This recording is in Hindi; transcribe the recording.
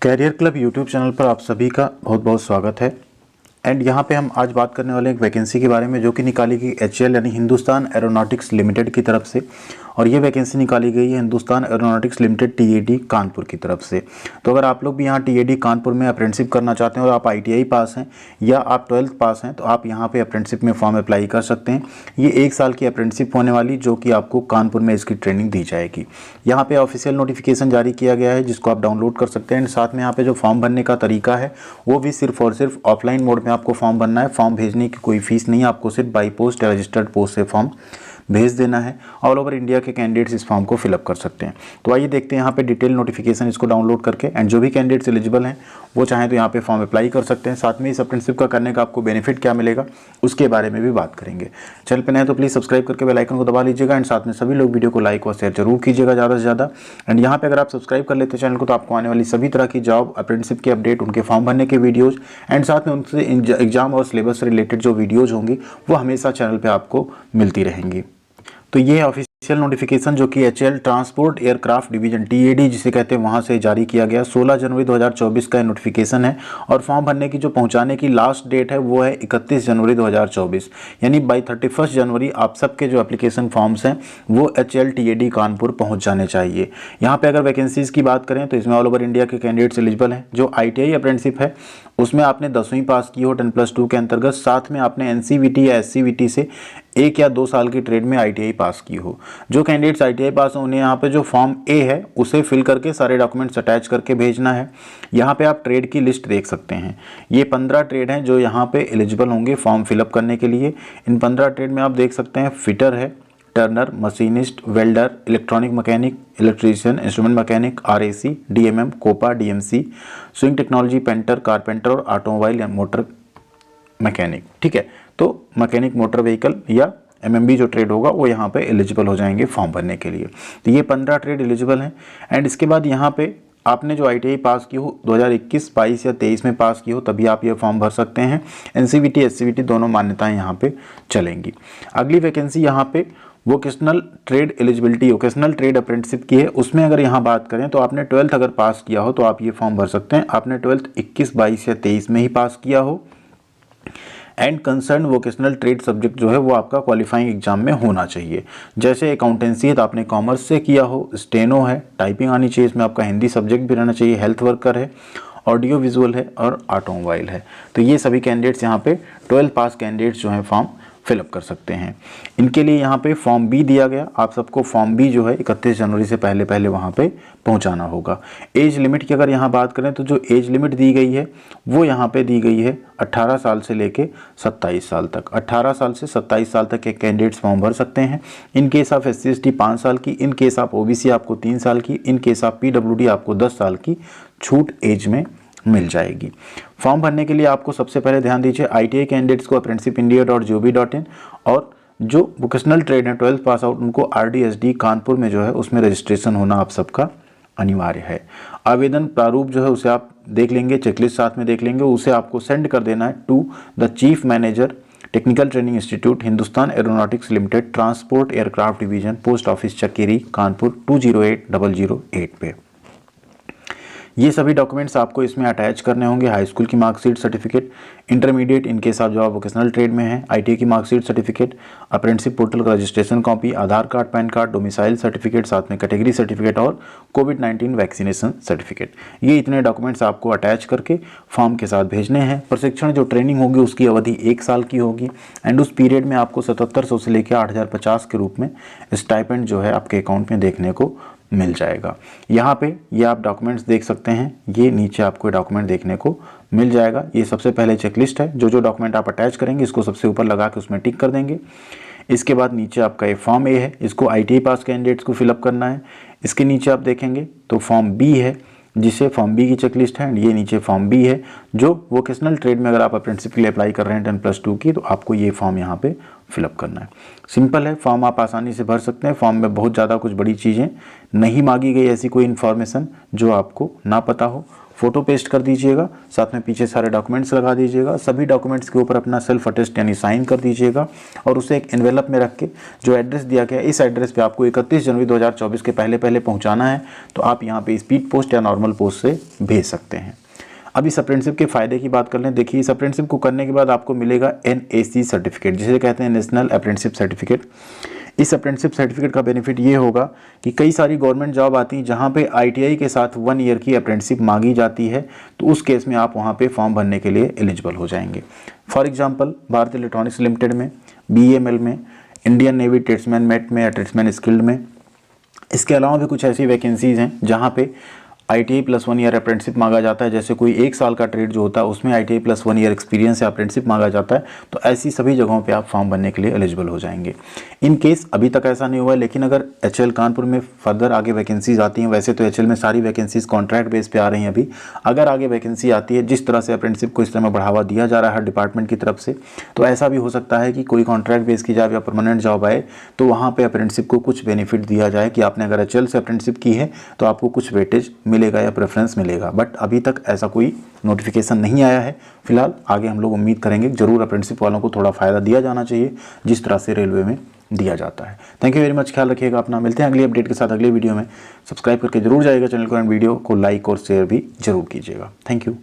कैरियर क्लब यूट्यूब चैनल पर आप सभी का बहुत बहुत स्वागत है। एंड यहाँ पे हम आज बात करने वाले एक वैकेंसी के बारे में जो कि निकाली गई HAL यानी हिंदुस्तान एरोनॉटिक्स लिमिटेड की तरफ से। और ये वैकेंसी निकाली गई है Hindustan aeronautics limited TAD Kanpur की तरफ से। तो अगर आप लोग भी यहाँ TAD कानपुर में अप्रेंटिसशिप करना चाहते हैं और आप ITI पास हैं या आप 12th पास हैं तो आप यहाँ पे अप्रेंटिसशिप में फॉर्म अप्लाई कर सकते हैं। ये 1 साल की अप्रेंटिसशिप होने वाली जो कि आपको कानपुर में इसकी ट्रेनिंग दी जाएगी। यहाँ पे ऑफिशियल नोटिफिकेशन जारी किया गया है जिसको आप डाउनलोड कर सकते हैं। एंड साथ में यहाँ पे जो फॉर्म भरने का तरीका है वो भी सिर्फ और सिर्फ ऑफलाइन मोड में आपको फॉर्म भरना है। फॉर्म भेजने की कोई फीस नहीं है, आपको सिर्फ बाई पोस्ट या रजिस्टर्ड पोस्ट से फॉर्म भेज देना है। ऑल ओवर इंडिया के कैंडिडेट्स इस फॉर्म को फिलअप कर सकते हैं। तो आइए देखते हैं यहाँ पे डिटेल नोटिफिकेशन इसको डाउनलोड करके। एंड जो भी कैंडिडेट्स एलिजिबल हैं वो चाहें तो यहाँ पे फॉर्म अप्लाई कर सकते हैं। साथ में इस अप्रेंटिसशिप का करने का आपको बेनिफिट क्या मिलेगा उसके बारे में भी बात करेंगे। चैनल पे नए तो प्लीज़ सब्सक्राइब करके बेल आइकन को दबा लीजिएगा। एंड साथ में सभी लोग वीडियो को लाइक और शेयर जरूर कीजिएगा ज़्यादा से ज़्यादा। एंड यहाँ पे अगर आप सब्सक्राइब कर लेते हैं चैनल को तो आपको आने वाली सभी तरह की जॉब अप्रेंटिसशिप के अपडेट, उनके फॉर्म भरने के वीडियोज़ एंड साथ में उनसे एग्जाम और सिलेबस से रिलेटेड जो वीडियोज़ होंगी वो हमेशा चैनल पर आपको मिलती रहेंगी। तो ये ऑफिशियल नोटिफिकेशन जो कि HAL transport aircraft division TAD जिसे कहते हैं वहाँ से जारी किया गया 16 जनवरी 2024 का नोटिफिकेशन है। और फॉर्म भरने की जो पहुँचाने की लास्ट डेट है वो है 31 जनवरी 2024, यानी बाई 31 जनवरी आप सबके जो एप्लीकेशन फॉर्म्स हैं वो HAL TAD कानपुर पहुँच जाने चाहिए। यहाँ पर अगर वैकेंसीज़ की बात करें तो इसमें ऑल ओवर इंडिया के कैंडिडेट्स एलिजिबल हैं। जो ITI अप्रेंटिसशिप है उसमें आपने 10वीं पास की हो 10+2 के अंतर्गत, साथ में आपने NCVT या SCVT से 1 या 2 साल की ट्रेड में ITI पास की हो। जो कैंडिडेट्स ITI पास हैं उन्हें यहाँ पे जो फॉर्म A है उसे फिल करके सारे डॉक्यूमेंट्स अटैच करके भेजना है। यहाँ पे आप ट्रेड की लिस्ट देख सकते हैं। ये 15 ट्रेड हैं जो यहाँ पे एलिजिबल होंगे फॉर्म फिलअप करने के लिए। इन 15 ट्रेड में आप देख सकते हैं फिटर है, turner, machinist, welder, electronic mechanic, electrician, instrument mechanic, RAC, DMM, COPA, DMC, sewing technology, painter, carpenter और ऑटोमोबाइल या मोटर मैकेनिक। ठीक है, तो मैकेनिक मोटर व्हीकल या MMB जो ट्रेड होगा वो यहाँ पे एलिजिबल हो जाएंगे फॉर्म भरने के लिए। तो ये 15 ट्रेड एलिजिबल हैं। एंड इसके बाद यहाँ पे आपने जो ITI पास की हो 2021, 22 या 23 में पास की हो तभी आप ये फॉर्म भर सकते हैं। NCVT, SCVT दोनों मान्यताएं यहाँ पे चलेंगी। अगली वैकेंसी यहाँ पे vocational trade eligibility, vocational trade apprenticeship की है। उसमें अगर यहाँ बात करें तो आपने 12th अगर पास किया हो तो आप ये फॉर्म भर सकते हैं। आपने 12th 21, 22 या 23 में ही पास किया हो and concern vocational trade subject जो है वो आपका क्वालिफाइंग एग्जाम में होना चाहिए। जैसे अकाउंटेंसी है तो आपने कॉमर्स से किया हो, स्टेनो है, टाइपिंग आनी चाहिए, इसमें आपका हिंदी सब्जेक्ट भी रहना चाहिए, हेल्थ वर्कर है, ऑडियो विजुअल है और ऑटोमोबाइल है। तो ये सभी कैंडिडेट्स यहाँ पे 12 पास कैंडिडेट्स जो हैं फॉर्म फिलअप कर सकते हैं। इनके लिए यहाँ पे फॉर्म B दिया गया। आप सबको फॉर्म B जो है 31 जनवरी से पहले पहले वहाँ पे पहुँचाना होगा। एज लिमिट की अगर यहाँ बात करें तो जो एज लिमिट दी गई है वो यहाँ पे दी गई है 18 साल से लेके 27 साल तक। 18 साल से 27 साल तक के कैंडिडेट्स फॉर्म भर सकते हैं। इन केस ऑफ SC/ST 5 साल की, इन केस ऑफ OBC आपको 3 साल की, इन केस ऑफ PWD आपको 10 साल की छूट एज में मिल जाएगी। फॉर्म भरने के लिए आपको सबसे पहले ध्यान दीजिए ITI कैंडिडेट्स को apprenticeshipindia.gov.in और जो वोकेशनल ट्रेड है 12th पास आउट उनको RDSD कानपुर में जो है उसमें रजिस्ट्रेशन होना आप सबका अनिवार्य है। आवेदन प्रारूप जो है उसे आप देख लेंगे, चेकलिस्ट साथ में देख लेंगे, उसे आपको सेंड कर देना है to the chief manager technical training institute Hindustan aeronautics limited transport aircraft division, post office Chakeri, Kanpur 208008 पे। ये सभी डॉक्यूमेंट्स आपको इसमें अटैच करने होंगे। हाई स्कूल की marksheet, certificate, intermediate in case आप जो आप वोकेशनल ट्रेड में हैं, ITI की मार्कशीट, सर्टिफिकेट, अप्रेंटिसशिप पोर्टल का registration copy, Aadhaar card, PAN card, domicile certificate, साथ में कैटेगरी सर्टिफिकेट और कोविड-19 वैक्सीनेशन सर्टिफिकेट। ये इतने डॉक्यूमेंट्स आपको अटैच करके फॉर्म के साथ भेजने हैं। प्रशिक्षण जो ट्रेनिंग होगी उसकी अवधि 1 साल की होगी एंड उस पीरियड में आपको 7700 से लेकर 8050 के रूप में स्टाइपेंड जो है आपके अकाउंट में देखने को मिल जाएगा। यहाँ पे ये आप डॉक्यूमेंट्स देख सकते हैं, ये नीचे आपको डॉक्यूमेंट देखने को मिल जाएगा। ये सबसे पहले चेकलिस्ट है। जो जो डॉक्यूमेंट आप अटैच करेंगे इसको सबसे ऊपर लगा के उसमें टिक कर देंगे। इसके बाद नीचे आपका ये फॉर्म A है, इसको ITI पास कैंडिडेट्स को फिलअप करना है। इसके नीचे आप देखेंगे तो फॉर्म B है जिसे फॉर्म B की चेकलिस्ट है। ये नीचे फॉर्म B है जो वोकेशनल ट्रेड में अगर आप अप्रेंटिसशिप के लिए अप्लाई कर रहे हैं 10+2 की तो आपको ये फॉर्म यहाँ पे फिलअप करना है। सिंपल है, फॉर्म आप आसानी से भर सकते हैं। फॉर्म में बहुत ज़्यादा कुछ बड़ी चीज़ें नहीं मांगी गई, ऐसी कोई इन्फॉर्मेशन जो आपको ना पता हो। फ़ोटो पेस्ट कर दीजिएगा, साथ में पीछे सारे डॉक्यूमेंट्स लगा दीजिएगा। सभी डॉक्यूमेंट्स के ऊपर अपना सेल्फ अटेस्ट यानी साइन कर दीजिएगा और उसे एक एनवेलप में रख के जो एड्रेस दिया गया है इस एड्रेस पे आपको 31 जनवरी 2024 के पहले पहले पहुंचाना है। तो आप यहाँ पे स्पीड पोस्ट या नॉर्मल पोस्ट से भेज सकते हैं। अब इस अप्रेंटिसशिप के फ़ायदे की बात कर लें। देखिए, इस अप्रेंटिसशिप को करने के बाद आपको मिलेगा NAC सर्टिफिकेट, जिसे कहते हैं नेशनल अप्रेंटिसशिप सर्टिफिकेट। इस अप्रेंटिसशिप सर्टिफिकेट का बेनिफिट ये होगा कि कई सारी गवर्नमेंट जॉब आती हैं जहाँ पे ITI के साथ 1 ईयर की अप्रेंटिसशिप मांगी जाती है, तो उस केस में आप वहाँ पे फॉर्म भरने के लिए एलिजिबल हो जाएंगे। For example, Bharat electronics limited में, BEML में, इंडियन नेवी ट्रेड्समैन मेट में या ट्रेड्समैन स्किल्ड में। इसके अलावा भी कुछ ऐसी वैकेंसीज़ हैं जहाँ पे ITI प्लस 1 ईयर अप्रेंटिसशिप मांगा जाता है। जैसे कोई 1 साल का ट्रेड जो होता है उसमें ITI प्लस 1 ईयर एक्सपीरियंस या अप्रेंटिसशिप मांगा जाता है। तो ऐसी सभी जगहों पे आप फॉर्म भरने के लिए एलिजिबल हो जाएंगे। इन केस अभी तक ऐसा नहीं हुआ है, लेकिन अगर HL कानपुर में फर्दर आगे वैकेंसीज आती हैं, वैसे तो HL में सारी वैकेंसीज कॉन्ट्रैक्ट बेस पे आ रही हैं अभी, अगर आगे वैकेंसी आती है, जिस तरह से अप्रेंटिसशिप को इस तरह बढ़ावा दिया जा रहा है हर डिपार्टमेंट की तरफ से, तो ऐसा भी हो सकता है कि कोई कॉन्ट्रैक्ट बेस की जॉब या परमानेंट जॉब आए तो वहाँ पर अप्रेंटिसशिप को कुछ बेनिफिट दिया जाए कि आपने अगर HL से अप्रेंटिसशिप की है तो आपको कुछ वेटेज मिलेगा या प्रेफरेंस मिलेगा। बट अभी तक ऐसा कोई नोटिफिकेशन नहीं आया है। फिलहाल आगे हम लोग उम्मीद करेंगे जरूर अप्रेंटिसशिप वालों को थोड़ा फ़ायदा दिया जाना चाहिए जिस तरह से रेलवे में दिया जाता है। थैंक यू वेरी मच, ख्याल रखिएगा अपना। मिलते हैं अगली अपडेट के साथ अगले वीडियो में। सब्सक्राइब करके जरूर जाइएगा चैनल को एंड वीडियो को लाइक और शेयर भी जरूर कीजिएगा। Thank you.